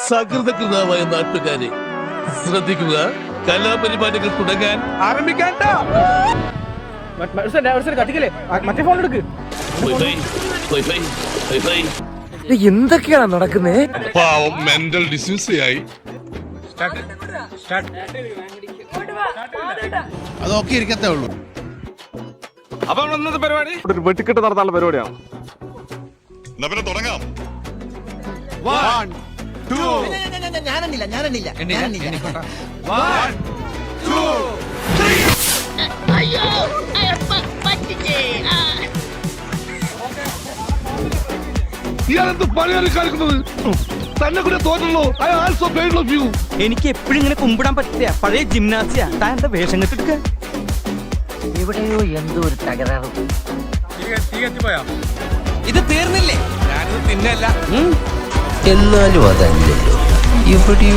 സകൃതകൃതമായ നാട്ടുകാരെ ശ്രദ്ധിക്കുക, കലാപരിപാടികൾ തുടങ്ങാൻ ആരംഭിക്കാൻ. എന്തൊക്കെയാണ് നടക്കുന്നേ? പാവം മെന്റൽ ഡിസീസ് ആയി. അതൊക്കെ ഇരിക്കത്തേ ഉള്ളൂ. അപ്പൊ ഇന്നത്തെ പരിപാടി ഒരു വെട്ടിക്കെട്ട് നടത്താനുള്ള പരിപാടിയാണ്. എന്നാ പിന്നെ തുടങ്ങാം. ഇയാളെന്ത് പണിയാണ് കാണിക്കുന്നത്? തന്നെ കൂടെ തോന്നുള്ളൂ. I also paid off you. എനിക്ക് എപ്പോഴും ഇങ്ങനെ കുമ്പിടാൻ പറ്റില്ല. പഴയ ജിംനാസിയാ. താൻ എന്താ വേഷം കെട്ടിട്ട്? എവിടെയോ എന്തോ ഒരു തകരാറ്. ഇത് തീർന്നില്ലേ? ഞാനിത് തിന്നല്ല. എന്നാലും അതല്ലല്ലോ എവിടെയോ